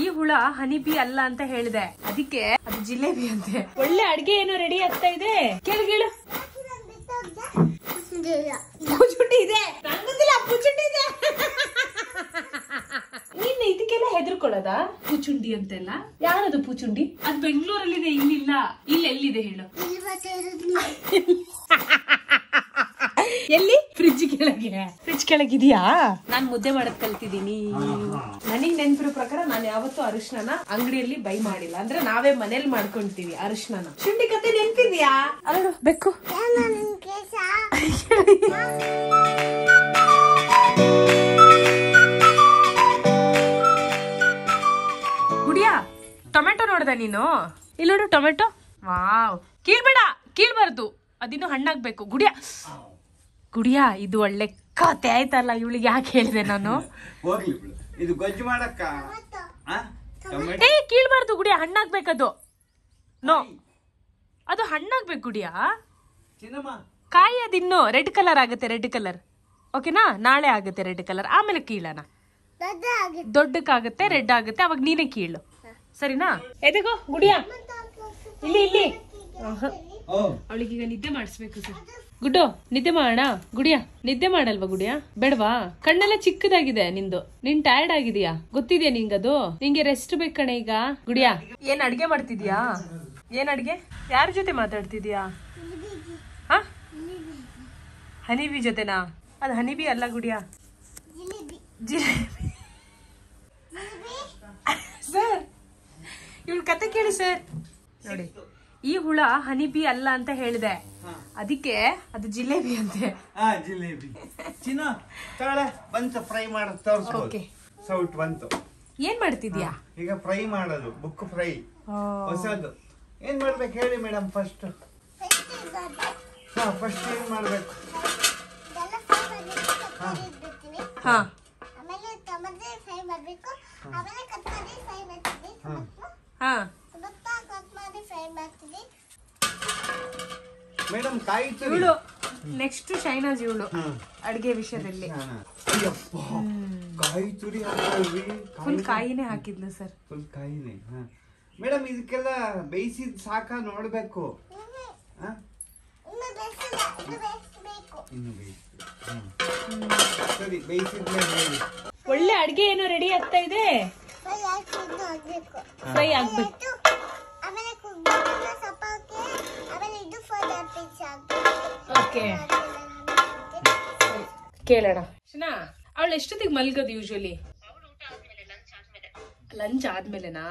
ಈ ಹುಳ ಹನಿಬಿ ಅಲ್ಲ ಅಂತ ಹೇಳಿದೆ, ಅದಕ್ಕೆ ಅದು ಜಿಲೇಬಿ ಅಂತೆ. ಒಳ್ಳೆ ಅಡ್ಗೆ ಏನೋ ರೆಡಿ ಆಗ್ತಾ ಇದೆ. ಕೇಳು ಪೂಚುಂಡಿ ಇದೆ, ಪೂಚುಂಡಿ ಇದೆ. ನೀನ್ ಇದಕ್ಕೆಲ್ಲ ಹೆದರ್ಕೊಳ್ಳೋದ? ಪೂಚುಂಡಿ ಅಂತೆಲ್ಲ ಯಾರದು ಪೂಚುಂಡಿ? ಅದು ಬೆಂಗಳೂರಲ್ಲಿದೆ, ಇಲ್ಲಿಲ್ಲ. ಇಲ್ಲಿ ಎಲ್ಲಿದೆ ಹೇಳು? ಎಲ್ಲಿ? ಫ್ರಿಜ್ ಕೆಳಗಿದ್ಯಾ? ನಾನ್ ಮುದ್ದೆ ಮಾಡದ್ ಕಲ್ತಿದೀನಿ. ನನಗ್ ನೆನ್ಪಿರೋ ಪ್ರಕಾರ ನಾನು ಯಾವತ್ತೂ ಅರಿಶಿನ ಅಂಗಡಿಯಲ್ಲಿ ಬೈ ಮಾಡಿಲ್ಲ. ಅಂದ್ರೆ ನಾವೇ ಮನೇಲಿ ಮಾಡ್ಕೊಂತೀವಿ ಅರಿಶಿನ. ಶುಂಠಿ ಕತೆ ನೆನ್ಪಿದ್ಯಾ? ಅಲ್ಲ ಬೆಕ್ಕು. ಗುಡಿಯಾ ಟೊಮೆಟೊ ನೋಡ್ದ ನೀನು? ಇಲ್ಲ ನೋಡು ಟೊಮೆಟೊ. ವಾವ್, ಕೀಳ್ಬಾರ್ದು, ಅದಿನ್ನು ಹಣ್ಣಾಗ್ಬೇಕು. ಗುಡಿಯಾ ಇದು ಒಳ್ಳೆ ಕತೆ ಆಯ್ತಲ್ಲ. ಇವಳಿಗೆ ಯಾಕೆ ಹೇಳಿದೆ ನಾನು? ಕೀಳ್ಬಾರ್ದು ಗುಡಿಯಾ, ಹಣ್ಣಾಗ್ಬೇಕದು. ನೋ, ಅದು ಹಣ್ಣಾಗ್ಬೇಕು ಗುಡಿಯಾ. ಕಾಯಿ ಅದಿನ್ನು ರೆಡ್ ಕಲರ್ ಆಗುತ್ತೆ, ರೆಡ್ ಕಲರ್. ಓಕೆನಾ? ನಾಳೆ ಆಗುತ್ತೆ ರೆಡ್ ಕಲರ್, ಆಮೇಲೆ ಕೀಳೋಣ. ದೊಡ್ಡಕ್ಕಾಗುತ್ತೆ, ರೆಡ್ ಆಗುತ್ತೆ, ಅವಾಗ ನೀನೇ ಕೀಳು. ಸರಿನಾ? ಎದೆಗೋ ಗುಡಿಯಾ, ಇಲ್ಲಿ. ಅವಳಿಗೀಗ ನಿದ್ದೆ ಮಾಡಿಸ್ಬೇಕು ಸರ್. ಗುಡ್ಡು ನಿದ್ದೆ ಮಾಡೋಣ. ಗುಡಿಯಾ ನಿದ್ದೆ ಮಾಡಲ್ವಾ? ಗುಡಿಯಾ ಬೇಡವಾ? ಕಣ್ಣೆಲ್ಲ ಚಿಕ್ಕದಾಗಿದೆ ನಿಂದು. ನೀನ್ ಟಯರ್ಡ್ ಆಗಿದೀಯಾ, ಗೊತ್ತಿದ್ಯಾ ನಿಂಗದು? ನಿಂಗೆ ರೆಸ್ಟ್ ಬೇಕಣೆ ಈಗ. ಗುಡಿಯಾ ಏನ್ ಅಡ್ಗೆ ಮಾಡ್ತಿದ್ಯಾ? ಏನ್ ಅಡ್ಗೆ? ಯಾರ ಜೊತೆ ಮಾತಾಡ್ತಿದ್ಯಾ? ಹನಿಬಿ ಜೊತೆನಾ? ಅದು ಹನಿಬಿ ಅಲ್ಲ ಗುಡಿಯಾ, ಜಿಲೇಬಿ. ಸರ್ ಇವಳ ಕತೆ ಕೇಳಿ ಸರ್. ನೋಡಿ, ಈ ಹುಳ ಹನಿಬಿ ಅಲ್ಲ ಅಂತ ಹೇಳಿದೆ, ಅದಕ್ಕೆ ಅದು ಜಿಲೇಬಿ ಅಂತೆ. ಜಿಲೇಬಿ ಬಂತು, ಫ್ರೈ ಮಾಡೋದು ತೋರಿಸ್ಬೋದು. ಸೌಟ್ ಬಂತು. ಏನ್ ಮಾಡ್ತಿದ್ಯಾ ಈಗ? ಫ್ರೈ ಮಾಡೋದು, ಬುಕ್ ಫ್ರೈ ಹೊಸದು. ಏನ್ ಮಾಡ್ಬೇಕು ಹೇಳಿ ಮೇಡಮ್? ಫಸ್ಟ್ ಏನ್ ಮಾಡ್ಬೇಕು? ಮೇಡಮ್ ಕಾಯಿ ತುರಿ. ನೆಕ್ಸ್ಟ್ ಶೈನಾಜ್ ಇವಳು ಅಡ್ಗೆ ವಿಷಯದಲ್ಲಿ ಕಾಯಿ ತುರಿ ಫುಲ್ ಕಾಯಿನೇ ಹಾಕಿದ್ಲು ಸರ್. ಫುಲ್ ಕಾಯಿನೇ. ಮೇಡಮ್ ಇದಕ್ಕೆಲ್ಲ ಬೇಯಿಸಿದ್ ಸಾಕ ನೋಡ್ಬೇಕು. ಇನ್ನು ಸರಿ, ಬೇಯಿಸಿದ್ಮೇಲೆ ಹೇಳಿ. ಒಳ್ಳೆ ಅಡ್ಗೆ ಏನೋ ರೆಡಿ ಆಗ್ತಾ ಇದೆ. ಫ್ರೈ ಆಗ್ಬೇಕು. ಕೇಳೋಣ. ಅವಳು ಎಷ್ಟೊತ್ತಿಗೆ ಮಲ್ಗೋದು ಯೂಶಲಿ? ಲಂಚ್ ಆದ್ಮೇಲೆನಾ?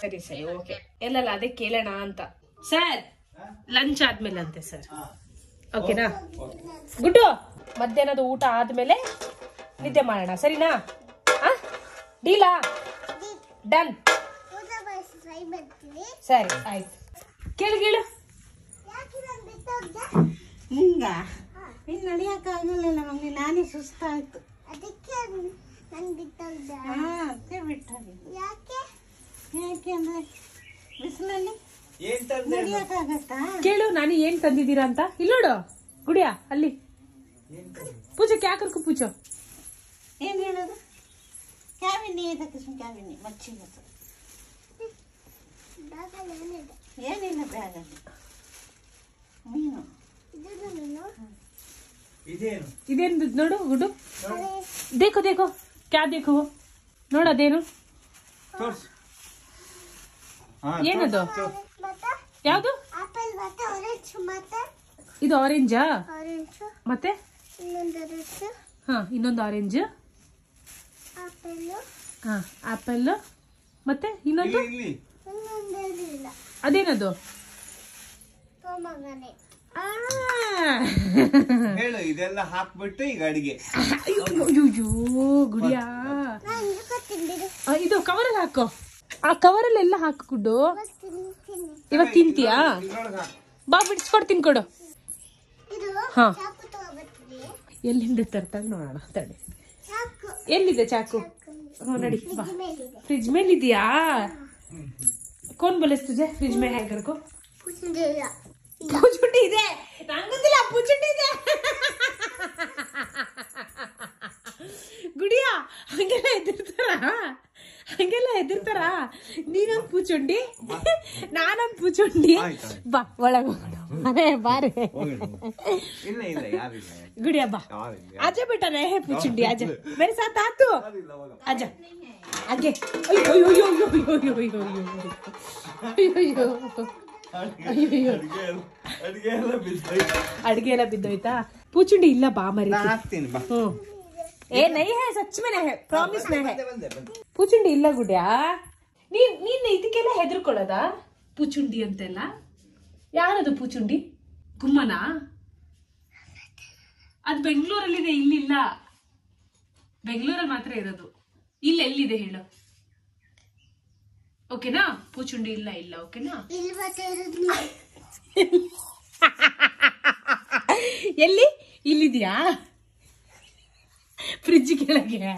ಸರಿ ಓಕೆ. ಎಲ್ಲ ಅದೇ ಕೇಳೋಣ ಅಂತ ಸರ್. ಲಂಚ್ ಆದ್ಮೇಲೆ ಅಂತೆ ಸರ್. ಓಕೆನಾ? ಗುಡ್ಡು ಮಧ್ಯಾಹ್ನದ ಊಟ ಆದ್ಮೇಲೆ ನಿದ್ದೆ ಮಾಡೋಣ, ಸರಿನಾ? ಡೀಲಾ? ಡನ್. ಸರಿ ಆಯ್ತು. ಕೇಳು. ನಿಂಗ ಇನ್ನು ನಡೆಯಕ್ಕಾಗಲಿಲ್ಲ ಮಮ್ಮಿ, ನಾನೇ ಸುಸ್ತಾಯ್ತು, ಅದಕ್ಕೆ ಯಾಕೆಂದ್ರೆ ಬಿಸಿಲಲ್ಲಿ ನಡೆಯಕ್ಕಾಗತ್ತಾ? ಕೇಳು, ನಾನು ಏನ್ ತಂದಿದ್ದೀರಾ ಅಂತ. ಇಲ್ಲಿ ನೋಡು ಗುಡಿಯಾ, ಅಲ್ಲಿ ಪೂಜೆ ಕ್ಯಾಕರ್ಕು ಪೂಜೋ. ಏನ್ ಹೇಳೋದು? ಕ್ಯಾಬಿನಿ ಕ್ಯಾಬಿನಿ ಮಚ್ಚಿಗೆ ಏನಿಲ್ಲ ಬ್ಯಾಗಲ್ಲಿ ಮೀನು. ಇದೇನು ನೋಡು ಗುಡ್ಡು. ದೇಖೋ ಕ್ಯಾ ದೇಖೋ ನೋಡು, ಅದೇನು? ಏನದು? ಯಾವುದು? ಇದು ಆರೆಂಜಾ? ಮತ್ತೆ ಇನ್ನೊಂದು ಆರೆಂಜ್. ಆಪಲ್. ಮತ್ತೆ ಇನ್ನೊಂದು ಅದೇನದು? ಹೇಳು. ಇದೆಲ್ಲ ಹಾಕ್ಬಿಟ್ಟು ಈಗ ಅಡಿಗೆ. ಗುಡಿಯಾ, ಇದು ಕವರಲ್ಲಿ ಹಾಕೋ. ಆ ಕವರಲ್ಲಿ ಎಲ್ಲ ಹಾಕಿಕೊಂಡು ಇವಾಗ ತಿಂತೀಯಾ? ಬಾ ಬಿಡಿಸ್ಕೊಡ್ತೀನಿ, ಕೊಡು. ಹಾ, ಎಲ್ಲಿಂದ ತರ್ತಾಗ ನೋಡೋಣ ತಡಿ. ಎಲ್ಲಿದೆ ಚಾಕು? ನಡಿ ಬಾ. ಫ್ರಿಜ್ ಮೇಲೆ ಇದೆಯಾ? कौन बोले तुझे फ्रिज में है घर को? पूछुंडी ಇದೆ. ನಂಗೊತ್ತಿಲ್ಲ, पूछुंडी ಇದೆ. ಗುಡಿಯಾ ಹಂಗೆಲ್ಲ ಎದ್ದಿರ್ತಾರ? ಹಂಗೆಲ್ಲ ಹೆದರ್ತಾರ. ನೀನೊಂದ್ ಪೂಚುಂಡಿ, ನಾನೊಂದ್ ಪೂಚುಂಡಿ. ಬಾ ಒಳಗ ಅರೆ ಬಾರೆ ಇಲ್ಲ ಇಲ್ಲ ಯಾರಿಲ್ಲ ಗುಡಿಯ ಬಾ. ಆಜ ಬೇಟಾ ರೇ ಹೇ ಪೂಚುಂಡಿ, ಆಜ ಮೇರೆ ಸಾಥ್ ಆ ತೂ, ಆಜ ಆಗೆ. ಅಯ್ಯೋ ಅಯ್ಯೋ ಅಯ್ಯೋ ಅಯ್ಯೋ ಅಯ್ಯೋ ಅಯ್ಯೋ ಅಯ್ಯೋ ಅಡ್ಗೆ ಎಲ್ಲ ಬಿದ್ದೋಯ್ತಾ? ಪೂಚುಂಡಿ ಇಲ್ಲ ಬಾ ಮರಿ. ಹಾಕ್ತೀನಿ ಬಾ. ಏ ನೈ ಹೇ, ಸಚ್ में है, ಪ್ರಾಮಿಸ್ में है. ಪೂಚುಂಡಿ ಇಲ್ಲ ಗುಡ್ಯಾ. ನೀನ್ ಇದಕ್ಕೆಲ್ಲ ಹೆದರ್ಕೊಳ್ಳೋದ? ಪೂಚುಂಡಿ ಅಂತೆಲ್ಲ ಯಾರದು ಪೂಚುಂಡಿ? ಗುಮ್ಮನ? ಅದ್ ಬೆಂಗಳೂರಲ್ಲಿದೆ, ಇಲ್ಲಿಲ್ಲ. ಬೆಂಗಳೂರಲ್ಲಿ ಮಾತ್ರ ಇರೋದು. ಇಲ್ಲ ಎಲ್ಲಿದೆ ಹೇಳು? ಓಕೆನಾ? ಪೂಚುಂಡಿ ಇಲ್ಲ ಇಲ್ಲ. ಓಕೆನಾ? ಎಲ್ಲಿ? ಇಲ್ಲಿದ್ಯಾ? ಫ್ರಿಜ್ ಕೆಳಗೆ.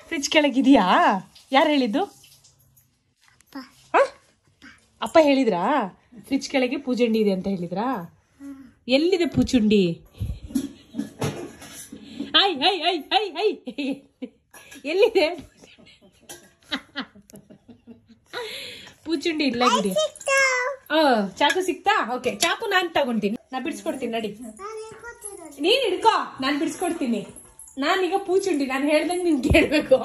ಫ್ರಿಜ್ ಕೆಳಗಿದ್ಯಾ? ಯಾರು ಹೇಳಿದ್ದು? ಅಪ್ಪ ಹೇಳಿದ್ರಾ? ಫ್ರಿಜ್ ಕೆಳಗೆ ಪೂಚುಂಡಿ ಇದೆ ಅಂತ ಹೇಳಿದ್ರಾ? ಎಲ್ಲಿದೆ ಪೂಚುಂಡಿ? ಐ ಐ ಐ ಐ ಐ ಎಲ್ಲಿದೆ ಪೂಚುಂಡಿ? ಇಲ್ಲ ಗುಡಿ. ಚಾಕು ಸಿಕ್ತಾ? ಓಕೆ, ಚಾಕು ನಾನ್ ತಗೊಂತೀನಿ, ನಾ ಬಿಡಿಸ್ಕೊಡ್ತೀನಿ. ನಡಿ, ನೀನ್ ಹಿಡ್ಕೋ, ನಾನ್ ಬಿಡಿಸ್ಕೊಡ್ತೀನಿ. ನಾನೀಗ ಪೂಚುಂಡಿ, ನಾನು ಹೇಳ್ದಂಗೆ ನೀನ್ ಕೇಳ್ಬೇಕು,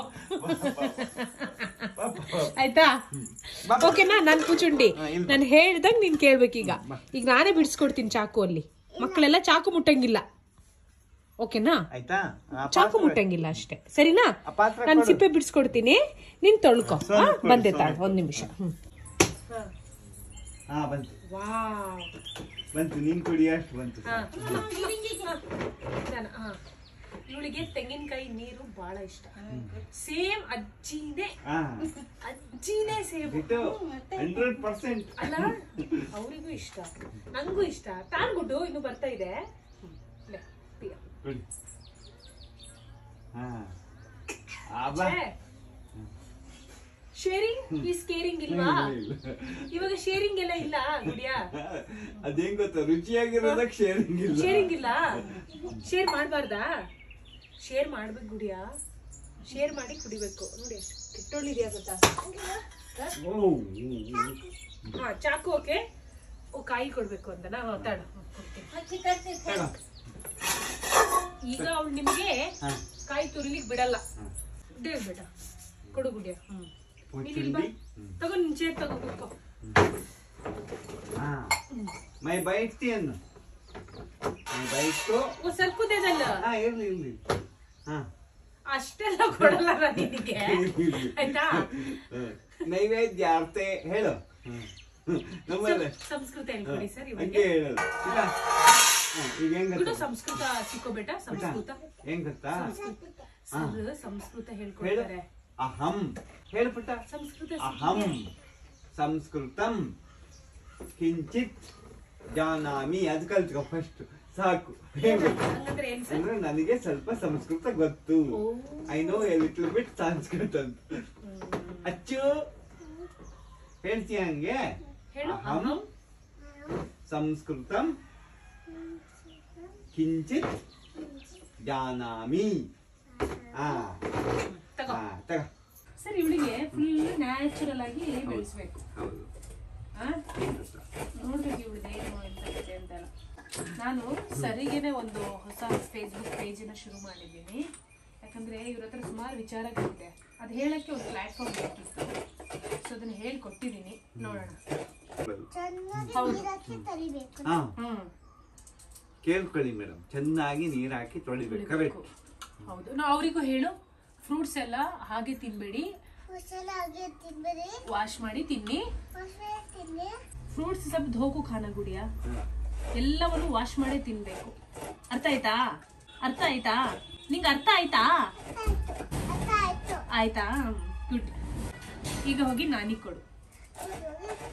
ಆಯ್ತಾ? ಓಕೆನಾ? ನಾನ್ ಪೂಚುಂಡಿ, ನಾನು ಹೇಳ್ದಂಗೆ ನೀನ್ ಕೇಳ್ಬೇಕೀಗ. ಈಗ ನಾನೇ ಬಿಡಿಸ್ಕೊಡ್ತೀನಿ ಚಾಕು. ಅಲ್ಲಿ ಮಕ್ಕಳೆಲ್ಲ ಚಾಕು ಮುಟ್ಟಂಗಿಲ್ಲ, ಓಕೆನಾ? ಚಾಕು ಮುಟ್ಟಂಗಿಲ್ಲ ಅಷ್ಟೇ, ಸರಿನಾ? ನಾನು ಸಿಪ್ಪೆ ಬಿಡಿಸ್ಕೊಡ್ತೀನಿ, ನೀನ್ ತೊಳ್ಕೊ. ಬಂದೆ ತಾಳ, ಒಂದ್ ನಿಮಿಷ. ಬಂತು, ನೀನ್ ಕುಡಿ ಅಷ್ಟು ಬಂತು. ಇವಳಿಗೆ ತೆಂಗಿನಕಾಯಿ ನೀರು ಬಹಳ ಇಷ್ಟ. ಸೇಮ್ ಅಜ್ಜಿನೇ ಸೇಮ್ 100% ಅಲ್ಲ. ಅವರಿಗೂ ಇಷ್ಟ, ನಂಗೂ ಇಷ್ಟ. ತಾಳ್ಬಿಟ್ಟು ಇನ್ನು ಬರ್ತಾ ಇದೆ. ಶೇರಿಂಗ್ ಈಸ್ ಕೇರಿಂಗ್ ಇಲ್ವಾ? ಇವಾಗ ಶೇರಿಂಗ್ ಎಲ್ಲ ಇಲ್ಲ ಗುಡಿಯಾ. ಅದೇನ್ ಗೊತ್ತಾ, ರುಚಿಯಾಗಿರೋದಕ್ಕೆ ಶೇರಿಂಗ್ ಇಲ್ಲ. ಶೇರ್ ಮಾಡ್ಬಾರ್ದಾ? ಶೇರ್ ಮಾಡ್ಬೇಕು ಗುಡಿಯಾ. ಶೇರ್ ಮಾಡಿ ಕುಡಿಬೇಕು. ನೋಡಿ ಎಷ್ಟು ಕೆಟ್ಟೊಳ್ಳಿದ್ಯಾ ಗೊತ್ತಾ? ಚಾಕು. ಓಕೆ, ಕಾಯಿ ಕೊಡ್ಬೇಕು ಅಂತ ನಾ ಮಾತಾಡ. ಈಗ ಅವಳು ನಿಮ್ಗೆ ಕಾಯಿ ತುರಿಲಿಕ್ ಬಿಡಲ್ಲ. ಬೇಡ ಕೊಡು ಗುಡಿಯ. ತಗೋ, ನಿನ್ ಚೇರ್ ತಗೋ, ಕೂತ್ಕೋ. ಮೈ ಬೈಟ್ತೀನಿ, ಸ್ವಲ್ಪ ಕುದೇದಲ್ಲ. ಇರ್ಲಿ. ಅಷ್ಟೆಲ್ಲ ಕೊಡಲ್ಲ ನಿನಗೆ, ಆಯ್ತಾ? ನೈವೇದ್ಯ ಅರ್ಥ ಹೇಳು. ಸಂಸ್ಕೃತ ಹೇಳ್ಕೊಡಿ ಸರ್. ಈಗ ಸಂಸ್ಕೃತ ಸಿಕ್ಕೋಬೇಟ. ಸಂಸ್ಕೃತ ಹೆಂಗ್ ಗೊತ್ತಾ? ಸಂಸ್ಕೃತ ಹೇಳ್ಕೊಡ್ತಾರೆ. ಅಹಂ ಹೇಳ್ಬಿಟ್ಟ. ಸಂಸ್ಕೃತ ಅಹಂ ಸಂಸ್ಕೃತಂ ಕಿಂಚಿತ್ ಜಾನಾಮಿ. ಅದು ಕಲ್ತ್ಕೊ ಫಸ್ಟ್, ಸಾಕು. ಅಂದ್ರೆ ನನಗೆ ಸ್ವಲ್ಪ ಸಂಸ್ಕೃತ ಗೊತ್ತು. I know A little bit Sanskrit ಅಂತ. ಅಚ್ಚು ಹೇಳ್ತೀಯ ಹಂಗೆ? ಅಹಂ ಸಂಸ್ಕೃತಂ ಕಿಂಚಿತ್ ಜಾನಾಮಿ. ಸರ್, ಇವಳಿಗೆ ಫುಲ್ ನ್ಯಾಚುರಲ್ ಆಗಿ ಬೆಳೆಸ್ಬೇಕು. ನೋಡ್ಬೇಕು ಇವಳಿಗೆ ಏನು ಎಂತ ಅಂತೆಲ್ಲ. ನಾನು ಸರಿಗೇನೆ ಒಂದು ಹೊಸ ಫೇಸ್ಬುಕ್ ಪೇಜಿನ ಶುರು ಮಾಡಿದ್ದೀನಿ. ಯಾಕಂದ್ರೆ ಇವ್ರ ಹತ್ರ ಸುಮಾರು ವಿಚಾರಗಳಿದೆ, ಅದು ಹೇಳಕ್ಕೆ ಒಂದು ಪ್ಲಾಟ್ಫಾರ್ಮ್ ಬೇಕಿತ್ತು. ಸೊ ಅದನ್ನ ಹೇಳ್ಕೊಟ್ಟಿದ್ದೀನಿ, ನೋಡೋಣ. ಕೇಳ್ಕೊಳ್ಳಿ ಮೇಡಮ್, ಚೆನ್ನಾಗಿ ನೀರ್ ಹಾಕಿ ತೊಳಿಬೇಕು. ಕರೆಕ್ಟ್. ಹೌದು. ನಾವು ಅವರಿಗೂ ಹೇಳು, ಫ್ರೂಟ್ಸ್ ಎಲ್ಲ ಹಾಗೆ ತಿನ್ಬೇಡಿ, ವಾಶ್ ಮಾಡಿ ತಿನ್ನಿ. ಫ್ರೂಟ್ಸ್ ಸ್ವಲ್ಪ ಧೋಕು ಖಾನ ಗುಡಿಯಾ, ಎಲ್ಲವನ್ನು ವಾಶ್ ಮಾಡೇ ತಿನ್ಬೇಕು. ಅರ್ಥ ಆಯ್ತಾ? ಅರ್ಥ ಆಯ್ತಾ ನಿಂಗೆ? ಅರ್ಥ ಆಯ್ತಾ? ಆಯ್ತಾ? ಗುಡ್. ಈಗ ಹೋಗಿ ನಾನಿಗೆ ಕೊಡು.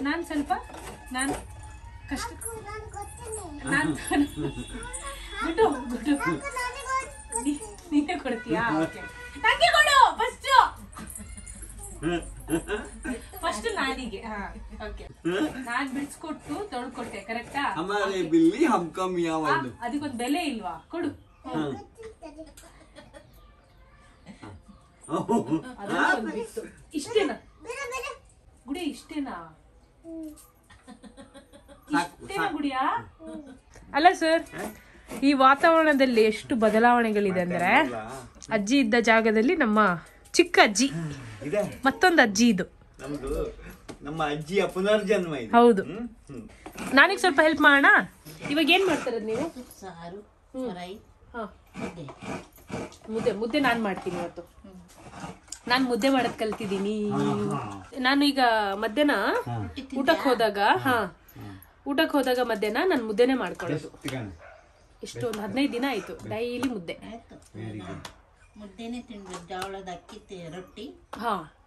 ನಾನು ಸ್ವಲ್ಪ ಕಷ್ಟ ಗುಡ್ಡು ಗುಡ್ಡು ನೀನೇ ಕೊಡ್ತೀಯಾ? ಓಕೆ, ನಂಗೆ ಕೊಡು ಫಸ್ಟ್ ನಾನಿಗೆ. ಓಕೆ, ನಾನ್ ಬಿಡ್ಸ್ಕೊಟ್ಟು ತೊಳ್ಕೊಟ್ಟೆ, ಕರೆಕ್ಟಾ? ಅದಕ್ಕೊಂದು ಬೆಲೆ ಇಲ್ವಾ? ಕೊಡು. ಅದೊಂದು ಬಿತ್ತು. ಇಷ್ಟೇನಾ ಗುಡಿ? ಇಷ್ಟೇನಾ ಗುಡಿಯಾ? ಅಲ್ಲ ಸರ್, ಈ ವಾತಾವರಣದಲ್ಲಿ ಎಷ್ಟು ಬದಲಾವಣೆಗಳಿದೆ ಅಂದ್ರೆ, ಅಜ್ಜಿ ಇದ್ದ ಜಾಗದಲ್ಲಿ ನಮ್ಮ ಚಿಕ್ಕ ಅಜ್ಜಿ, ಮತ್ತೊಂದು ಅಜ್ಜಿ ಇದು ನಮ್ಮ ಅಜ್ಜಿಯ ಪುನರ್ಜನ್ಮ ಇದು. ಹೌದು. ನಾನೀಗ ಸ್ವಲ್ಪ ಹೆಲ್ಪ್ ಮಾಡೋಣ. ಇವಾಗ ಏನ್ ಮಾಡ್ತಾರದ್ ನೀವು? ಸಾರು ಫ್ರೈ. ಮುದ್ದೆ ನಾನ್ ಮಾಡ್ತೀನಿ ಇವತ್ತು. ನಾನ್ ಮುದ್ದೆ ಮಾಡದ್ ಕಲ್ತಿದ್ದೀನಿ. ನಾನು ಈಗ ಮಧ್ಯಾಹ್ನ ಊಟಕ್ಕೆ ಹೋದಾಗ ಮಧ್ಯಾಹ್ನ ನಾನು ಮುದ್ದೆನೆ ಮಾಡ್ಕೊಳ್ಳೋದು. ಎಷ್ಟು ಒಂದು 15 ದಿನ ಆಯ್ತು ಡೈಲಿ ಮುದ್ದೆ. ಮುದ್ದೆನೆ ತಿನ್ಬೇಕು. ಜೋಳದ ಅಕ್ಕಿ ರೊಟ್ಟಿ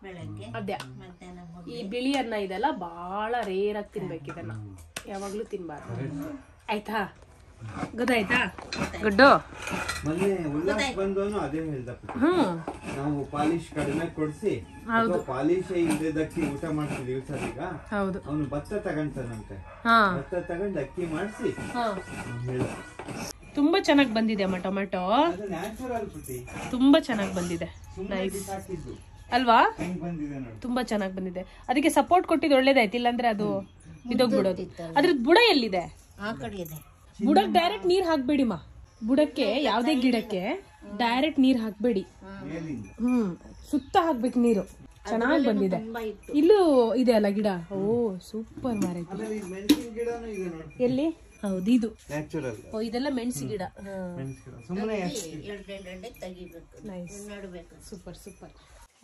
ಬೆಳಗ್ಗೆ, ಅದೇ ಮಧ್ಯಾಹ್ನ. ಈ ಬಿಳಿ ಅನ್ನ ಇದೆಲ್ಲ ಬಹಳ ರೇರ್ ಆಗಿ ತಿನ್ಬೇಕು. ಇದನ್ನ ಯಾವಾಗ್ಲೂ ತಿನ್ಬಾರ್ದು. ಆಯ್ತಾ? ಗೊತ್ತಾಯ್ತಾ? ಗುಡ್ಡು. ಮೊನ್ನೆ ಉಲ್ಲಾಸ್ ಬಂದವನು ಅದೇ ಹೇಳ್ದಪ್ಪ, ನಾವು ಪಾಲಿಶ್ ಕಡಿಮೆ ಕೊಡ್ಸಿ ಪಾಲಿಶ್ ಇಲ್ಲದಕ್ಕೆ ಊಟ ಮಾಡ್ತಿದ್ವಿ ಸರ್. ಈಗ ಅವನು ಭತ್ತ ತಗೊಂತಾನಂತೆ, ಭತ್ತ ತಗೊಂಡು ಅಕ್ಕಿ ಮಾಡಿಸಿ ಹೇಳ. ತುಂಬಾ ಚೆನ್ನಾಗಿ ಬಂದಿದೆ ಅಮ್ಮ ಟೊಮೆಟೊ. ತುಂಬಾ ಚೆನ್ನಾಗಿ ಬಂದಿದೆ ಅಲ್ವಾ? ತುಂಬಾ ಚೆನ್ನಾಗಿ ಬಂದಿದೆ. ಅದಕ್ಕೆ ಸಪೋರ್ಟ್ ಕೊಟ್ಟಿದ್ದು ಒಳ್ಳೇದಾಯ್ತು. ಇಲ್ಲಾಂದ್ರೆ ಅದು ಬಿದೋಗ್ಬಿಡೋದು. ಅದ್ರದ್ದು ಬುಡ ಎಲ್ಲಿದೆ? ಆ ಕಡೆ ಇದೆ. ಬುಡಕ್ಕೆ ಡೈರೆಕ್ಟ್ ನೀರ್ ಹಾಕ್ಬೇಡಿ ಮಾ. ಬುಡಕ್ಕೆ ಯಾವ್ದೇ ಗಿಡಕ್ಕೆ ಡೈರೆಕ್ಟ್ ನೀರ್ ಹಾಕ್ಬೇಡಿ. ಸುತ್ತ ಹಾಕ್ಬೇಕು ನೀರು. ಚೆನ್ನಾಗಿ ಬಂದಿದೆ. ಇಲ್ಲೂ ಇದೆ ಅಲ್ಲ ಗಿಡ. ಓ ಸೂಪರ್ ಮಾರೈತಿ. ಎಲ್ಲಿ? ಹೌದು, ಇದು ಇದೆಲ್ಲ ಮೆಣಸಿ ಗಿಡ. Super super.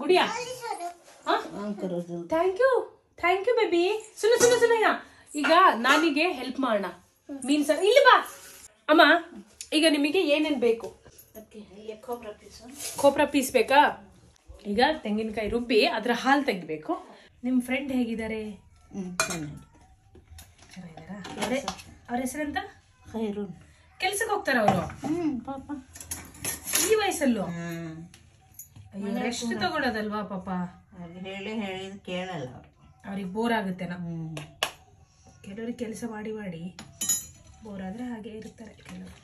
Gudiya, thank you baby. ಸುನ ಈಗ ನಾನಿಗೆ ಹೆಲ್ಪ್ ಮಾಡೋಣ. ಮೀನ್ಸ್ ಇಲ್ಲಿ ಬಾ ಅಮ್ಮ. ಈಗ ನಿಮಗೆ ಏನೇನ್ ಬೇಕು? ಖೋಪ್ರಾ ಪೀಸ್ ಬೇಕಾ? ಈಗ ತೆಂಗಿನಕಾಯಿ ರುಬ್ಬಿ ಅದ್ರ ಹಾಲು ತೆಗಿಬೇಕು. ನಿಮ್ ಫ್ರೆಂಡ್ ಹೇಗಿದ್ದಾರೆ? ಚೆನ್ನಾಗಿದ್ದಾರಾ? ಅವ್ರ ಹೆಸರೆಂತ? ಕೆಲ್ಸಕ್ಕೆ ಹೋಗ್ತಾರ ಅವರು? ಈ ವಯಸ್ಸಲ್ಲೂ ರೆಸ್ಟ್ ತಗೊಳೋದಲ್ವಾ ಪಾಪ? ಹೇಳಿದ್ ಕೇಳಲ್ಲ ಅವ್ರಿಗೆ ಬೋರ್ ಆಗುತ್ತೆನಾ? ಕೆಲವ್ರಿಗೆ ಕೆಲಸ ಮಾಡಿ ಮಾಡಿ ಬೋರ್ ಆದ್ರೆ ಹಾಗೆ ಇರ್ತಾರೆ ಕೆಲವರು.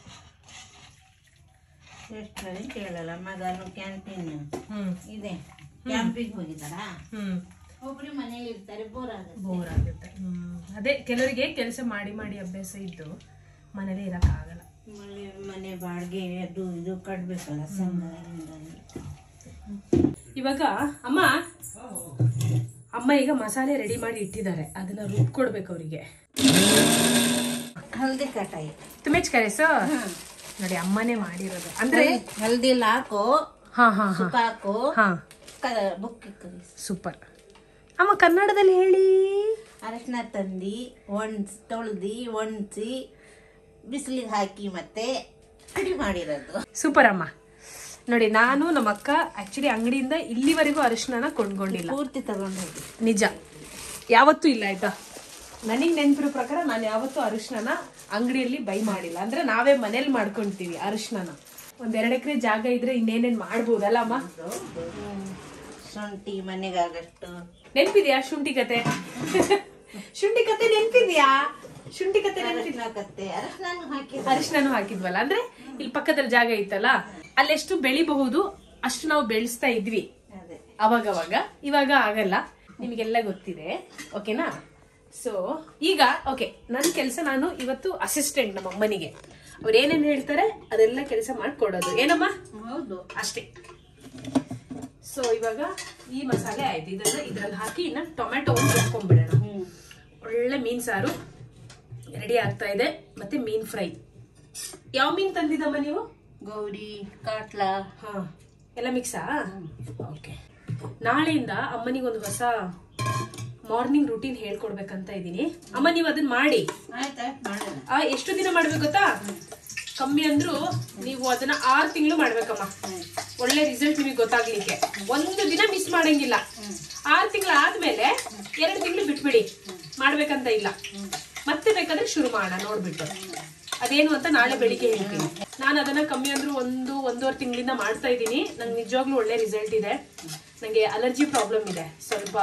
ಎಷ್ಟು ಕೇಳಲ್ಲ. ಮಗನು ಕ್ಯಾಂಟೀನ್ ಇದೆ, ಕ್ಯಾಂಪಿಗೆ ಹೋಗಿದ್ದಾರ, ಒಬ್ರು ಮನೇಲಿ ಇರ್ತಾರೆ, ಬೋರ್ ಆಗುತ್ತೆ. ಅದೇ ಕೆಲವರಿಗೆ ಕೆಲಸ ಮಾಡಿ ಮಾಡಿ ಅಭ್ಯಾಸ ಇದ್ದು ಮನೇಲಿ ಇರಕ್ ಆಗಲ್ಲ. ಮನೆ ಬಾಡಿಗೆ ಅದು ಇದು ಕಟ್ಬೇಕಲ್ಲ. ಇವಾಗ ಅಮ್ಮ ಈಗ ಮಸಾಲೆ ರೆಡಿ ಮಾಡಿ ಇಟ್ಟಿದ್ದಾರೆ. ಅದನ್ನ ರುಬ್ಕೊಡ್ಬೇಕು ಅವರಿಗೆ. ಹಲ್ದಿ ಕಟಾಯಿ ತುಮೆಚ್ ಕರೆಸು ನೋಡಿ, ಅಮ್ಮನೇ ಮಾಡಿರೋದು. ಅಂದ್ರೆ ಹಲ್ದಿ ಹಾಕು, ಹಾಕು, ಬುಕ್ಕಿ ಸೂಪರ್. ಅಮ್ಮ ಕನ್ನಡದಲ್ಲಿ ಹೇಳಿ. ಅರಶಿನ ತಂದಿ ತೊಳ್ದಿ ಒಣಸಿ ಬಿಸಿಲಿಗೆ ಹಾಕಿ ಮತ್ತೆ ಪುಡಿ ಮಾಡಿರೋದು. ಸೂಪರ್ ಅಮ್ಮ. ನೋಡಿ, ನಾನು ನಮ್ಮ ಅಕ್ಕ ಆಕ್ಚುಲಿ ಅಂಗಡಿಯಿಂದ ಇಲ್ಲಿವರೆಗೂ ಅರಿಶಿನ ಕೊಂಡ್ಕೊಂಡಿಲ್ಲ. ಪೂರ್ತಿ ತಗೊಂಡು ಹೋಗಿ. ನಿಜ, ಯಾವತ್ತೂ ಇಲ್ಲ. ಆಯ್ತಾ, ನನಗೆ ನೆನಪಿರೋ ಪ್ರಕಾರ ನಾನು ಯಾವತ್ತೂ ಅರಿಶಿನ ಅಂಗಡಿಯಲ್ಲಿ ಬೈ ಮಾಡಿಲ್ಲ. ಅಂದ್ರೆ ನಾವೇ ಮನೇಲಿ ಮಾಡ್ಕೊಂತೀವಿ ಅರಿಶಿನ. 1-2 ಎಕರೆ ಜಾಗ ಇದ್ರೆ ಇನ್ನೇನೇನ್ ಮಾಡ್ಬೋದಲ್ಲ ಅಮ್ಮ? ಶುಂಠಿ ಮನೆಗಾಗಷ್ಟು. ನೆನ್ಪಿದ್ಯಾ ಶುಂಠಿ ಕತೆ? ಶುಂಠಿ ಕತೆ ನೆನ್ಪಿದ್ಯಾ? ಶುಂಠಿ ಕತೆ ಅರಿಶಿನ ಹಾಕಿದ್ವಲ್ಲ. ಅಂದ್ರೆ ಇಲ್ಲಿ ಪಕ್ಕದಲ್ಲಿ ಜಾಗ ಇತ್ತಲ್ಲ, ಅಲ್ಲೆಷ್ಟು ಬೆಳಿಬಹುದು ಅಷ್ಟು ನಾವು ಬೆಳೆಸ್ತಾ ಇದ್ವಿ ಅವಾಗವಾಗ. ಇವಾಗ ಆಗಲ್ಲ, ನಿಮಗೆಲ್ಲ ಗೊತ್ತಿದೆ. ಓಕೆನಾ? ಸೊ ಈಗ ಓಕೆ, ನನ್ನ ಕೆಲಸ, ನಾನು ಇವತ್ತು ಅಸಿಸ್ಟೆಂಟ್ ನಮ್ಮ ಅಮ್ಮನಿಗೆ. ಅವ್ರು ಏನೇನ್ ಹೇಳ್ತಾರೆ ಅದೆಲ್ಲ ಕೆಲಸ ಮಾಡ್ಕೊಡೋದು. ಏನಮ್ಮ? ಹೌದು, ಅಷ್ಟೇ. ಸೊ ಇವಾಗ ಈ ಮಸಾಲೆ ಆಯ್ತು. ಇದ್ರಲ್ಲಿ ಹಾಕಿ ಇನ್ನ ಟೊಮೆಟೊ ರುಬ್ಕೊಂಡ್ಬಿಡೋಣ. ಒಳ್ಳೆ ಮೀನ್ ಸಾರು ರೆಡಿ ಆಗ್ತಾ ಇದೆ. ಮತ್ತೆ ಮೀನ್ ಫ್ರೈ. ಯಾವ ಮೀನ್ ತಂದಿದ್ದಮ್ಮ ನೀವು? ಗೌರಿ, ಕಾಟ್ಲಾ, ಎಲ್ಲ ಮಿಕ್ಸಾ? ಓಕೆ. ನಾಳೆಯಿಂದ ಅಮ್ಮನಿಗೆ ಒಂದು ಹೊಸ ಮಾರ್ನಿಂಗ್ ರೂಟೀನ್ ಹೇಳ್ಕೊಡ್ಬೇಕಂತ ಇದೀನಿ. ಅಮ್ಮ ನೀವು ಅದನ್ನ ಮಾಡಿ. ಎಷ್ಟು ದಿನ ಮಾಡ್ಬೇಕು ಗೊತ್ತಾ? ಕಮ್ಮಿ ಅಂದ್ರು ನೀವು ಅದನ್ನ 6 ತಿಂಗಳು ಮಾಡ್ಬೇಕಮ್ಮ. ಒಳ್ಳೆ ರಿಸಲ್ಟ್ ನಿಮಗೆ ಗೊತ್ತಾಗ್ಲಿಕ್ಕೆ. 1 ದಿನ ಮಿಸ್ ಮಾಡಂಗಿಲ್ಲ. 6 ತಿಂಗಳು ಆದ್ಮೇಲೆ 2 ತಿಂಗಳು ಬಿಟ್ಬಿಡಿ, ಮಾಡ್ಬೇಕಂತ ಇಲ್ಲ. ಮತ್ತೆ ಬೇಕಾದ್ರೆ ಶುರು ಮಾಡೋಣ ನೋಡ್ಬಿಟ್ಟು. ಅದೇನು ಅಂತ ನಾಳೆ ಬೆಳಿಗ್ಗೆ ಹೇಳ್ತೀನಿ. ನಾನು ಅದನ್ನ ಕಮ್ಮಿ ಅಂದ್ರೂ 1-1.5 ತಿಂಗಳಿಂದ ಮಾಡ್ತಾ ಇದ್ದೀನಿ. ನಂಗೆ ನಿಜವಾಗ್ಲೂ ಒಳ್ಳೆ ರಿಸಲ್ಟ್ ಇದೆ. ನಂಗೆ ಅಲರ್ಜಿ ಪ್ರಾಬ್ಲಮ್ ಇದೆ. ಸ್ವಲ್ಪ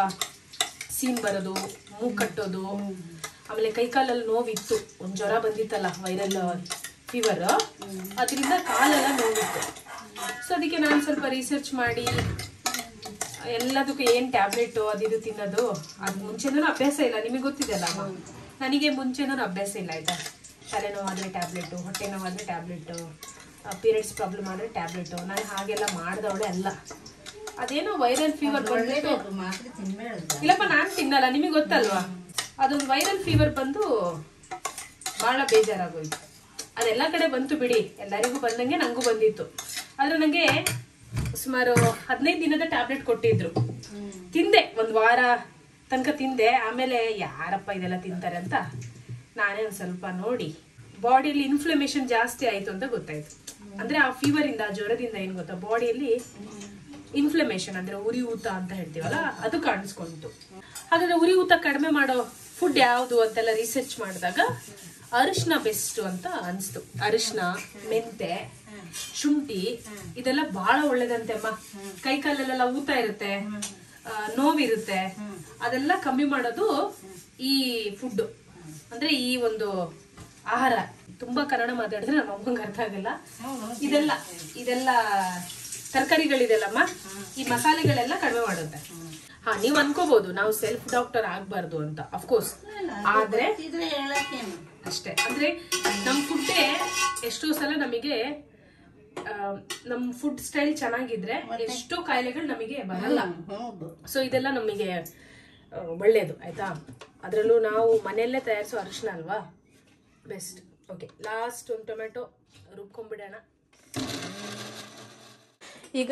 ಸೀನ್ ಬರೋದು, ಮೂಗು ಕಟ್ಟೋದು, ಆಮೇಲೆ ಕೈಕಾಲಲ್ಲಿ ನೋವಿತ್ತು. ಒಂದು ಜ್ವರ ಬಂದಿತ್ತಲ್ಲ, ವೈರಲ್ ಫೀವರ್, ಅದರಿಂದ ಕಾಲೆಲ್ಲ ನೋವಿತ್ತು. ಸೊ ಅದಕ್ಕೆ ನಾನು ಸ್ವಲ್ಪ ರಿಸರ್ಚ್ ಮಾಡಿ ಎಲ್ಲದಕ್ಕೂ ಏನ್ ಟ್ಯಾಬ್ಲೆಟ್ ಅದಿದು ತಿನ್ನೋದು ಅದು ಮುಂಚೆನೂ ಅಭ್ಯಾಸ ಇಲ್ಲ, ನಿಮಗೆ ಗೊತ್ತಿದೆಯಲ್ಲ ಅಮ್ಮ. ನನಗೆ ಮುಂಚೆನೂ ಅಭ್ಯಾಸ ಇಲ್ಲ ಆಯ್ತಾ. ತಲೆನೋವಾದ್ರೆ ಟ್ಯಾಬ್ಲೆಟು, ಹೊಟ್ಟೆ ನೋವಾದ್ರೆ ಟ್ಯಾಬ್ಲೆಟು, ಪೀರಿಯಡ್ಸ್ ಪ್ರಾಬ್ಲಮ್ ಆದರೆ ಟ್ಯಾಬ್ಲೆಟು. ನಾನು ಹಾಗೆಲ್ಲ ಮಾಡಿದವಳೆ ಅಲ್ಲ. ಅದೇನೋ ವೈರಲ್ ಫೀವರ್ ಬಂದ್ಬಿಟ್ಟು, ಇಲ್ಲಪ್ಪ ನಾನು ತಿನ್ನಲ್ಲ, ನಿಮಗೆ ಗೊತ್ತಲ್ವಾ. ಅದೊಂದು ವೈರಲ್ ಫೀವರ್ ಬಂದು ಭಾಳ ಬೇಜಾರಾಗೋಯ್ತು. ಅದೆಲ್ಲ ಕಡೆ ಬಂತು ಬಿಡಿ, ಎಲ್ಲರಿಗೂ ಬಂದಂಗೆ ನನಗೂ ಬಂದಿತ್ತು. ಆದರೆ ನನಗೆ ಸುಮಾರು 15 ದಿನದ ಟ್ಯಾಬ್ಲೆಟ್ ಕೊಟ್ಟಿದ್ರು. ತಿಂದೆ, ಒಂದು ವಾರ ತನಕ ತಿಂದೆ. ಆಮೇಲೆ ಯಾರಪ್ಪ ಇದೆಲ್ಲ ತಿಂತಾರೆ ಅಂತ ನಾನೇ ಒಂದು ಸ್ವಲ್ಪ ನೋಡಿ ಬಾಡಿಯಲ್ಲಿ ಇನ್ಫ್ಲಮೇಷನ್ ಜಾಸ್ತಿ ಆಯಿತು ಅಂತ ಗೊತ್ತಾಯ್ತು. ಅಂದರೆ ಆ ಫೀವರಿಂದ, ಜ್ವರದಿಂದ ಏನು ಗೊತ್ತಾ, ಬಾಡಿಯಲ್ಲಿ ಇನ್ಫ್ಲಮೇಷನ್ ಅಂದರೆ ಉರಿ ಊತ ಅಂತ ಹೇಳ್ತೀವಲ್ಲ, ಅದು ಕಾಣಿಸ್ಕೊಂತು. ಹಾಗಾದ್ರೆ ಉರಿ ಊತ ಕಡಿಮೆ ಮಾಡೋ ಫುಡ್ ಯಾವುದು ಅಂತೆಲ್ಲ ರಿಸರ್ಚ್ ಮಾಡಿದಾಗ ಅರಿಶಿನ ಬೆಸ್ಟ್ ಅಂತ ಅನಿಸ್ತು. ಅರಿಶಿನ, ಮೆಂತೆ, ಶುಂಠಿ ಇದೆಲ್ಲ ಬಹಳ ಒಳ್ಳೇದಂತೆ ಅಮ್ಮ. ಕೈ ಕಾಲಲ್ಲೆಲ್ಲ ಊತ ಇರುತ್ತೆ, ನೋವಿರುತ್ತೆ, ಅದೆಲ್ಲ ಕಮ್ಮಿ ಮಾಡೋದು ಈ ಫುಡ್, ಅಂದ್ರೆ ಈ ಒಂದು ಆಹಾರ. ತುಂಬಾ ಕನ್ನಡ ಮಾತಾಡಿದ್ರೆ ನಮ್ಮ ಅಮ್ಮಂಗೆ ಅರ್ಥ ಆಗಲ್ಲ. ಇದೆಲ್ಲ ತರಕಾರಿಗಳಿದೆಲ್ಲಮ್ಮ, ಈ ಮಸಾಲೆಗಳೆಲ್ಲ ಕಡಿಮೆ ಮಾಡುತ್ತೆ. ಹಾ, ನೀವ್ ಅನ್ಕೋಬಹುದು ನಾವು ಸೆಲ್ಫ್ ಡಾಕ್ಟರ್ ಆಗ್ಬಾರ್ದು ಅಂತ, ಅಫ್ಕೋರ್ಸ್. ಆದ್ರೆ ಅಷ್ಟೇ, ಅಂದ್ರೆ ನಮ್ ಫುಡ್ಡೇ ಎಷ್ಟೋ ಸಲ ನಮಗೆ, ನಮ್ ಫುಡ್ ಸ್ಟೈಲ್ ಚೆನ್ನಾಗಿದ್ರೆ ಎಷ್ಟೋ ಕಾಯಿಲೆಗಳು ನಮಗೆ ಬರಲ್ಲ. ಸೊ ಇದೆಲ್ಲ ನಮಗೆ ಒಳ್ಳೇದು ಆಯ್ತಾ. ಅದ್ರಲ್ಲೂ ನಾವು ಮನೆಯಲ್ಲೇ ತಯಾರಿಸೋ ಅರಿಶಿನ ಅಲ್ವಾ, ಬೆಸ್ಟ್. ಓಕೆ, ಲಾಸ್ಟ್ ಒಂದು ಟೊಮೆಟೊ ರುಬ್ಕೊಂಡ್ಬಿಡೋಣ. ಈಗ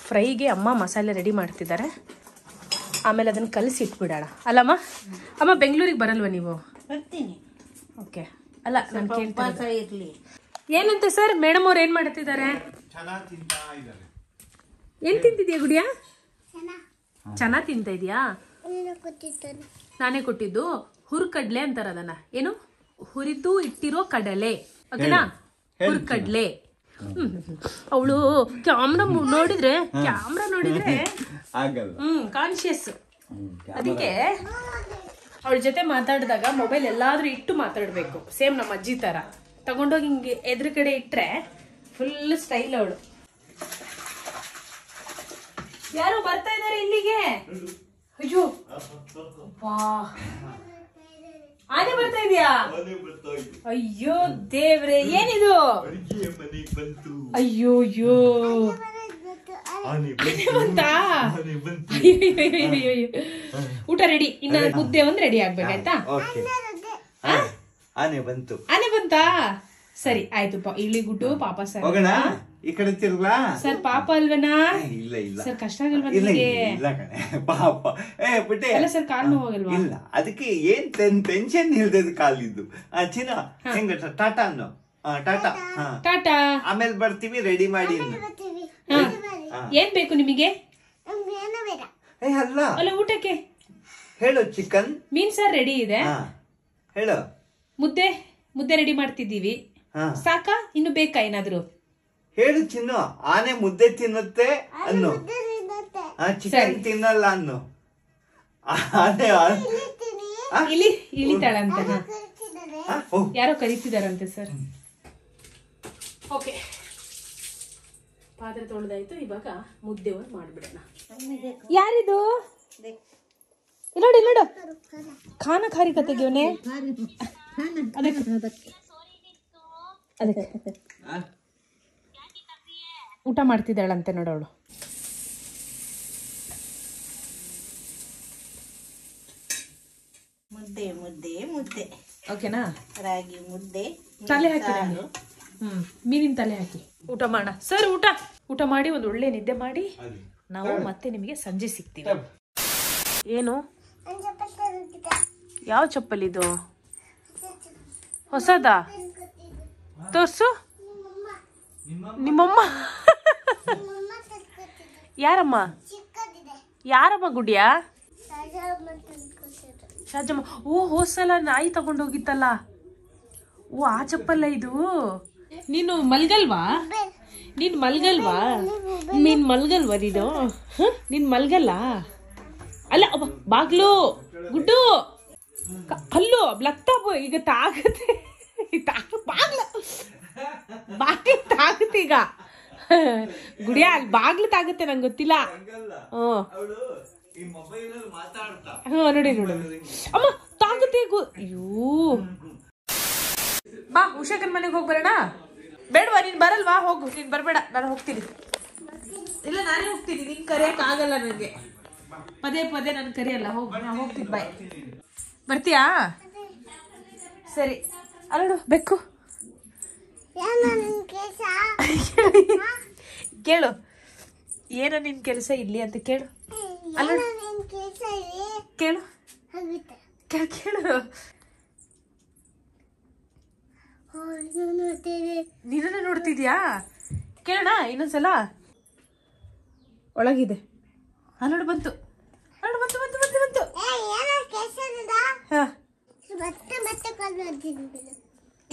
ಫ್ರೈಗೆ ಅಮ್ಮ ಮಸಾಲೆ ರೆಡಿ ಮಾಡ್ತಿದ್ದಾರೆ. ಆಮೇಲೆ ಅದನ್ನು ಕಲಸಿ ಇಟ್ಬಿಡೋಣ ಅಲ್ಲಮ್ಮ. ಅಮ್ಮ ಬೆಂಗಳೂರಿಗೆ ಬರಲ್ವಾ ನೀವು? ಬರ್ತೀನಿ. ಓಕೆ, ಅಲ್ಲ ನಾನು ಕೇಳ್ತಾ ಇರ್ಲಿ. ಏನಂತೆ ಸರ್, ಮೇಡಮ್ ಅವ್ರು ಏನ್ ಮಾಡ್ತಿದ್ದಾರೆ? ಏನ್ ತಿಂತಿದ್ಯಾ ಗುಡಿಯಾ? ಚೆನ್ನಾಗಿ ತಿಂತ ಇದೀಯಾ? ನಾನೇ ಕೊಟ್ಟಿದ್ದು. ಹುರ್ಕಡ್ಲೆ ಅಂತಾರ ಅದನ್ನ. ಏನು? ಹುರಿದು ಇಟ್ಟಿರೋ ಕಡಲೆ, ಓಕೆನಾ? ಹುರ್ಕಡ್ಲೆ. ಅವಳು ಕ್ಯಾಮ್ರಾ ನೋಡಿದ್ರೆ ಕಾನ್ಶಿಯಸ್. ಅದಕ್ಕೆ ಅವಳ ಜೊತೆ ಮಾತಾಡಿದಾಗ ಮೊಬೈಲ್ ಎಲ್ಲಾದ್ರೂ ಇಟ್ಟು ಮಾತಾಡ್ಬೇಕು. ಸೇಮ್ ನಮ್ಮ ಅಜ್ಜಿ ತರ ತಗೊಂಡೋಗಿ ಹಿಂಗೆ ಎದುರು ಕಡೆ ಇಟ್ರೆ ಫುಲ್ ಸ್ಟೈಲ್ ಅವಳು. ಯಾರೋ ಬರ್ತಾ ಇದಾರೆ ಇಲ್ಲಿಗೆ. ಅಯ್ಯೋ, ಆನೆ ಬರ್ತಾ ಇದೆಯಾ? ಅಯ್ಯೋ ದೇವ್ರೆ, ಏನಿದು? ಅಯ್ಯೋ ಅಯ್ಯೋ, ಊಟ ರೆಡಿ. ಇನ್ನ ಮುದ್ದೆ ಒಂದ್ ರೆಡಿ ಆಗ್ಬೇಕಾಯ್ತಾ? ಆನೆ ಬಂತು. ಆನೆ ಬಂತಾ? ಸರಿ ಆಯ್ತು. ಇಳಿ ಗುಡ್ಡು ಪಾಪ ಸರ್. ಹೋಗೋಣ ಈ ಕಡೆ ತಿರ್ಗ್ಲಾ? ಸರ್ ಪಾಪ ಅಲ್ವೇನಾ? ಇಲ್ಲ ಇಲ್ಲ ಸರ್, ಕಷ್ಟ ಆಗಲ್ವಾ ನಿಮಗೆ? ಇಲ್ಲ ಕಣೆ ಪಾಪ. ಪುಟ್ಟೆ ಅಲ್ಲ ಸರ್, ಕಾಲ್ ನೋವು ಹೋಗಲ್ವಾ? ಇಲ್ಲ, ಅದಕ್ಕೆ ಏನ್ ಟೆನ್ಷನ್ ಇಲ್ದದ ಕಾಲಿದ್ದು. ಚಿನ್ನ ಹೆಂಗ ಟಾಟಾ ಅನ್ನೋ. ಟಾಟಾ. ಟಾಟಾ. ಆಮೇಲೆ ಬರ್ತೀವಿ, ರೆಡಿ ಮಾಡಿ. ಏನ್ ಬೇಕು ನಿಮಗೆ? ಅಲ್ಲ ಅಲ್ಲ, ಊಟಕ್ಕೆ ಹೇಳು. ಚಿಕನ್, ಮೀನ್ ಸಾರ್ ರೆಡಿ ಇದೆ. ಹೇಳು. ಮುದ್ದೆ ರೆಡಿ ಮಾಡ್ತಿದ್ದೀವಿ. ಸಾಕಾ? ಇನ್ನು ಬೇಕಾ ಏನಾದ್ರು? ಹೇಳು ಚಿನ್ನು. ಆನೆ ಮುದ್ದೆ ತಿನ್ನುತ್ತೆ ಅನ್ನು, ಚಿಕನ್ ತಿನ್ನಲ್ಲ ಅನ್ನು. ಆನೆ ಇಳಿತಾಳಂತ. ಯಾರೋ ಕರೀತಿದಾರಂತೆ ಸರ್. ಓಕೆ, ಪಾತ್ರೆ ತೊಳೆದಾಯ್ತು. ಇವಾಗ ಮುದ್ದೆ ಒಂದು ಮಾಡ್ಬಿಡೋಣ. ಯಾರಿದು? ನೋಡು ಖಾನ ಖಾರಿ ಕತೆಗೆವನೆ. ಊಟ ಮಾಡ್ತಿದ್ದಾಳಂತೆ ನೋಡೋಳು. ಮುದ್ದೆ ಮುದ್ದೆ ಮುದ್ದೆ. ಓಕೆನಾ? ರಾಗಿ ಮುದ್ದೆ, ತಲೆ ಹಾಕಿ. ಮೀನಿನ ತಲೆ ಹಾಕಿ ಊಟ ಮಾಡೋಣ ಸರ್. ಊಟ ಮಾಡಿ ಒಂದು ಒಳ್ಳೆ ನಿದ್ದೆ ಮಾಡಿ ನಾವು ಮತ್ತೆ ನಿಮಗೆ ಸಂಜೆ ಸಿಗ್ತೀವಿ. ಏನು? ಯಾವ ಚಪ್ಪಲ್ ಇದು? ಹೊಸದಾ? ತೋರ್ಸು. ನಿಮ್ಮಮ್ಮ? ಯಾರಮ್ಮ ಗುಡಿಯಾ? ಶಾಜಮ್ಮ. ಓ, ಹೋಸಲ ನಾಯಿ ತಗೊಂಡೋಗಿತ್ತಲ್ಲ. ಓ, ಆ ಚಪ್ಪಲ್ಲ ಇದು. ನೀನು ಮಲ್ಗಲ್ವಾ? ನೀನ್ ಮಲ್ಗಲ್ವಾ ನೀನು? ನೀನ್ ಮಲ್ಗಲ್ಲ ಅಲ್ಲ. ಬಾಗ್ಲು ಗುಡ್ಡು ಹಲ್ಲು ಬ್ಲಕ್ತಾ ಈಗ ತಾಗತ್ತೆ. ಬಾಗ್ಲು ತಾಗತ್ತೆ ಈಗ. ಗುಡಿಯ ಅಲ್ಲಿ ಬಾಗ್ಲು ತಾಗುತ್ತೆ ನಂಗೆ ಗೊತ್ತಿಲ್ಲ. ನೋಡಿ ಅಮ್ಮ ತಾಗುತ್ತೆ. ಅಯ್ಯೋ ಬಾ ಉಷಾಕನ್ ಮನೆಗೆ ಹೋಗಿ ಬರೋಣ. ಬೇಡವಾ ನೀನ್ ಬರಲ್ವಾ? ಹೋಗು, ನೀನ್ ಬರ್ಬೇಡ, ನಾನು ಹೋಗ್ತೀನಿ. ಇಲ್ಲ ನಾನೇ ಹೋಗ್ತೀನಿ, ನಿನ್ ಕರೆಯಕ್ ಆಗಲ್ಲ ನನಗೆ. ಪದೇ ಪದೇ ನನ್ ಕರಿಯಲ್ಲ. ನಾನು ಹೋಗ್ತೀನಿ, ಬಾಯ್. ಬರ್ತೀಯಾ? ಸರಿ. ಅಲ್ಲಡು ಬೆಕ್ಕು ಕೇಳು, ಏನೋ ನಿನ್ ಕೆಲಸ ಇಲ್ಲಿ ಅಂತ ಕೇಳು. ಅಲ್ಲ ಕೇಳು ಕೇಳು. ನೀನನ್ನ ನೋಡ್ತಿದ್ಯಾ? ಕೇಳೋಣ ಇನ್ನೊಂದ್ಸಲ. ಒಳಗಿದೆ. ಅಲ್ಲೋಡು ಬಂತು, ಅಲ್ಲೋಡು ಬಂತು ಬಂತು ಬಂತು ಬಂತು.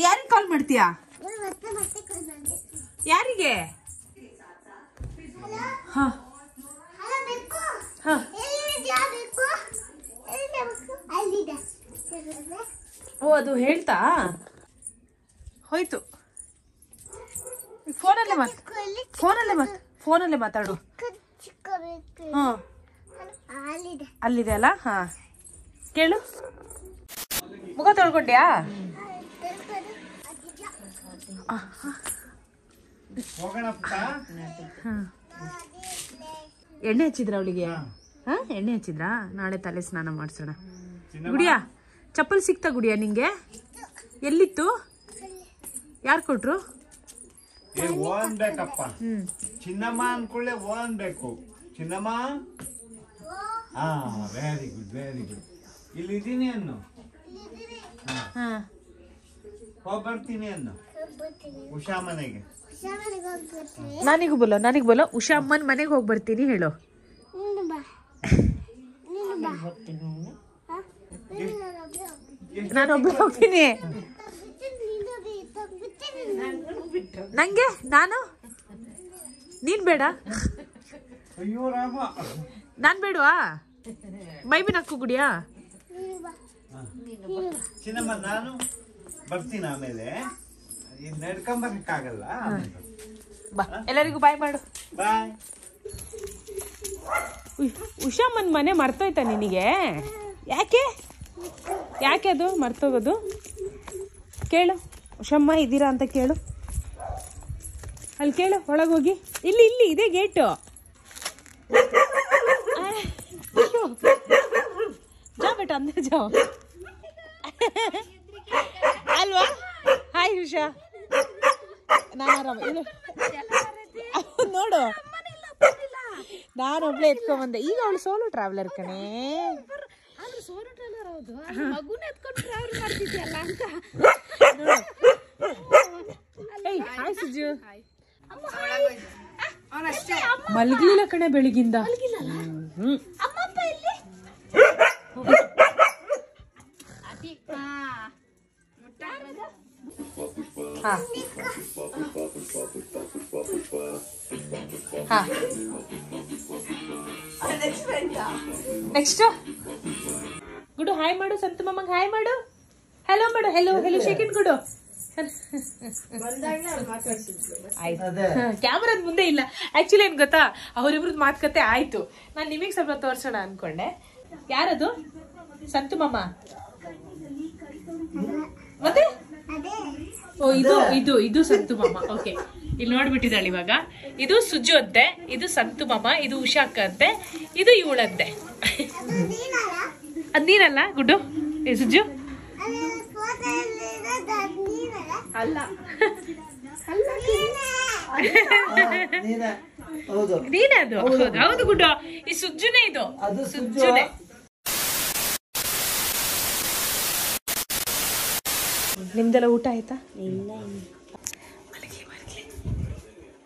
ಯಾರಿಗೆ ಕಾಲ್ ಮಾಡ್ತೀಯಾ? ಯಾರಿಗೆ? ಹಾ ಹಾ. ಓ ಅದು ಹೇಳ್ತಾ ಹೋಯ್ತು. ಫೋನಲ್ಲೇ ಮಾತಾಡು. ಹಾ ಅಲ್ಲಿದೆ ಅಲ್ಲ. ಹಾ ಕೇಳು. ಮುಖ ತೊಳ್ಕೊಂಡ್ಯಾ? ಎಣ್ಣೆ ಹಚ್ಚಿದ್ರ ಅವಳಿಗೆ? ಹಾ ಎಣ್ಣೆ ಹಚ್ಚಿದ್ರಾ? ನಾಳೆ ತಲೆ ಸ್ನಾನ ಮಾಡ್ಸೋಣ. ಗುಡಿಯಾ ಚಪ್ಪಲ್ ಸಿಕ್ತಾ ಗುಡಿಯಾ ನಿಂಗೆ? ಎಲ್ಲಿತ್ತು? ಯಾರು ಕೊಟ್ರು? ಚಿನ್ನಮ್ಮ ಅನ್ಕೊಳ್ಳೆ ಓನ್ ಬೇಕು. ಚಿನ್ನಮ್ಮ. ಹಾ ವೆರಿ ಗುಡ್ ವೆರಿ ಗುಡ್. ಇಲ್ಲಿ ಇದೀನಿ ಅನ್ನು. ಹೋಗಿ ಬರ್ತೀನಿ ಅನ್ನು ಉಷಾ ಮನೆಗೆ. ನನಗೆ ಬೋಲೋ ಉಷಾ ಅಮ್ಮನ ಮನೆಗೆ ಹೋಗಿ ಬರ್ತೀನಿ ಹೇಳು. ನಾನೊಬ್ಳು ಹೋಗ್ತೀನಿ. ನಂಗೆ ನಾನು ನೀನ್ ಬೇಡ? ಅಯ್ಯೋ ರಾಮ, ನಾನ್ ಬೇಡವಾ? ಮೈಬಿನ ಹಾಕು ಗುಡಿಯಾ? ಚಿನ್ನಮ್ಮ ನಾನು ಬರ್ತೀನಿ ಆಮೇಲೆ. ನಡ್ಕೊಂಬರ್ಕಾಗಲ್ಲ. ಬಾ ಎಲ್ಲರಿಗೂ ಬಾಯ್ ಮಾಡು. ಬಾಯ್. ಉಷಾಮ್ಮನ್ ಮನೆ ಮರ್ತೋಯ್ತಾ ನಿನಗೆ? ಯಾಕೆ ಅದು ಮರ್ತೋಗೋದು? ಕೇಳು, ಉಷಮ್ಮ ಇದ್ದೀರಾ ಅಂತ ಕೇಳು. ಅಲ್ಲಿ ಕೇಳು, ಒಳಗೋಗಿ. ಇಲ್ಲಿ ಇದೇ ಗೇಟು. ಜಾ ಬೇಟ ಅಂದ್ರೆ ಜಾ ಅಲ್ವಾ? ಹಾಯ್ ಉಷಾ, ನಾನು ಆರಾಮ. ನೋಡು ನಾನೊಬ್ಳೆ ಎತ್ಕೊಂಡ್ಬಂದೆ. ಈಗ ಅವಳು ಸೋಲೋ ಟ್ರಾವೆಲರ್ ಕಣೆ. ಹಾಯ್ ಸುಜು. ಮಲಗ್ಲಿಲ್ಲ ಕಣೆ ಬೆಳಿಗಿಂದ. ನೆಕ್ಸ್ಟ್ ಗುಡು ಹಾಯ್ ಮಾಡು. ಸಂತು ಮಾಮಂಗ್ ಹಾಯ್ ಮಾಡು. ಹೆಲೋ ಮಾಡು. ಹೆಲೋ ಶೇಕಿನ್ ಗುಡು. ಕ್ಯಾಮರಾದ ಮುಂದೆ ಇಲ್ಲ. ಆಕ್ಚುಲಿ ಏನ್ ಗೊತ್ತಾ, ಅವರಿಬ್ರದ್ದು ಮಾತುಕತೆ ಆಯ್ತು. ನಾನು ನಿಮಗೆ ಸ್ವಲ್ಪ ತೋರ್ಸೋಣ ಅನ್ಕೊಂಡೆ. ಯಾರದು? ಸಂತು ಮಾಮ ಮತ್ತೆ? ಓ ಇದು ಸಂತು ಮಾಮ. ಓಕೆ, ಇಲ್ಲಿ ನೋಡ್ಬಿಟ್ಟಿದ್ದಾಳೆ ಇವಾಗ. ಇದು ಸುಜ್ಜು ಅಂತೆ, ಇದು ಸಂತು ಮಾಮ, ಇದು ಉಷಾಕ್ಕ ಅಂತೆ, ಇದು ಇವಳಂತೆ. ಅದ್ ನೀನಲ್ಲ ಗುಡ್ಡು? ಸುಜ್ಜು ಅಲ್ಲ, ನೀನೇ ಅದು. ಹೌದು ಗುಡ್ಡು, ಈ ಸುಜ್ಜುನೇ. ಇದು ಸುಜ್ಜುನೇ. ನಿಮ್ದೆಲ್ಲ ಊಟ ಆಯ್ತಾ? ಮಲಗಿ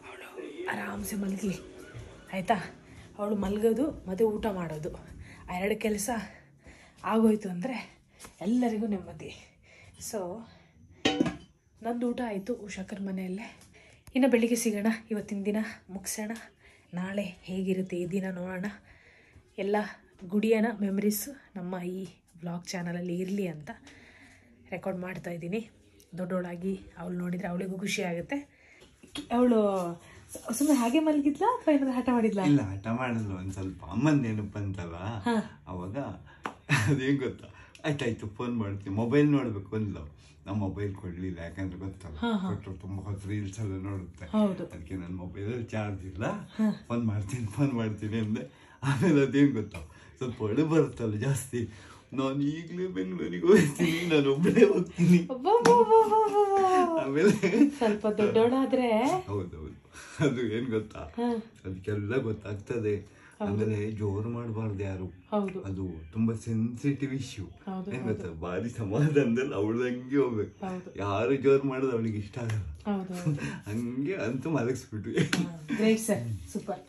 ಅವಳು ಆರಾಮ್ಸೆ ಮಲಗಲಿ ಆಯ್ತಾ? ಅವಳು ಮಲಗೋದು ಮತ್ತು ಊಟ ಮಾಡೋದು, ಆ ಎರಡು ಕೆಲಸ ಆಗೋಯ್ತು ಅಂದರೆ ಎಲ್ಲರಿಗೂ ನೆಮ್ಮದಿ. ಸೊ ನಂದು ಊಟ ಆಯಿತು ಉಷಾಕರ್ ಮನೆಯಲ್ಲೇ. ಇನ್ನು ಬೆಳಿಗ್ಗೆ ಸಿಗೋಣ. ಇವತ್ತಿನ ದಿನ ಮುಗಿಸೋಣ. ನಾಳೆ ಹೇಗಿರುತ್ತೆ ಈ ದಿನ ನೋಡೋಣ. ಎಲ್ಲ ಗುಡಿಯನ ಮೆಮರೀಸು ನಮ್ಮ ಈ ವ್ಲಾಗ್ ಚಾನಲಲ್ಲಿ ಇರಲಿ ಅಂತ ರೆಕಾರ್ಡ್ ಮಾಡ್ತಾಯಿದ್ದೀನಿ. ದೊಡ್ಡವಳಾಗಿ ಅವಳು ನೋಡಿದರೆ ಅವಳಿಗೂ ಖುಷಿ ಆಗುತ್ತೆ. ಅವಳು ಸುಮ್ಮನೆ ಹಾಗೆ ಮಲಗಿದ್ಲಾ ಅಥವಾ ಏನಾದ್ರು ಹಠ ಮಾಡಿದ್ಲಾ? ಇಲ್ಲ, ಹಠ ಮಾಡಲ್ಲ. ಒಂದ್ ಸ್ವಲ್ಪ ಅಮ್ಮನ್ ನೆನಪು ಅಂತಲ್ಲ, ಅವಾಗ ಅದೇನ್ ಗೊತ್ತಾ, ಆಯ್ತಾಯ್ತು ಫೋನ್ ಮಾಡ್ತೀನಿ, ಮೊಬೈಲ್ ನೋಡ್ಬೇಕು ಅಂದ್ಲು. ನಮ್ಮ ಮೊಬೈಲ್ ಕೊಡ್ಲಿಲ್ಲ, ಯಾಕಂದ್ರೆ ಗೊತ್ತಲ್ಲ ಕೊಟ್ಟರು ತುಂಬಾ ಹೊಸ ರೀಲ್ಸ್ ಎಲ್ಲ ನೋಡುತ್ತೆ. ಅದಕ್ಕೆ ನನ್ನ ಮೊಬೈಲಲ್ಲಿ ಚಾರ್ಜ್ ಇಲ್ಲ, ಫೋನ್ ಮಾಡ್ತೀನಿ ಅಂದೆ. ಆಮೇಲೆ ಅದೇನ್ ಗೊತ್ತಾ, ಸ್ವಲ್ಪ ಒಳ್ಳೆ ಬರುತ್ತಲ್ಲ ಜಾಸ್ತಿ, ನಾನು ಈಗಲೇ ಬೆಂಗಳೂರಿಗೆ ಹೋಗ್ತೀನಿ, ನಾನು ಒಬ್ಬಳೇ ಹೋಗ್ತೀನಿ. ಆಮೇಲೆ ಸ್ವಲ್ಪ ದೊಡ್ಡೋಳಾದ್ರೆ ಹೌದೌದು, ಅದು ಏನ್ ಗೊತ್ತಾ, ಅದಕ್ಕೆಲ್ಲ ಗೊತ್ತಾಗ್ತದೆ. ಅಂದ್ರೆ ಜೋರು ಮಾಡಬಾರ್ದು ಯಾರು, ಅದು ತುಂಬಾ ಸೆನ್ಸಿಟಿವ್ ಇಶ್ಯೂ. ಏನ್ ಗೊತ್ತಾ, ಬಾರಿ ಸಮಾಧಾನದಲ್ಲಿ ಅವಳಂಗೆ ಹೋಗ್ಬೇಕು. ಯಾರು ಜೋರು ಮಾಡೋದು ಅವಳಿಗೆ ಇಷ್ಟ ಆಗಲ್ಲ. ಹಂಗೆ ಅಂತೂ ಮಲಗಿಸ್ಬಿಟ್ವಿ. Great sir, super.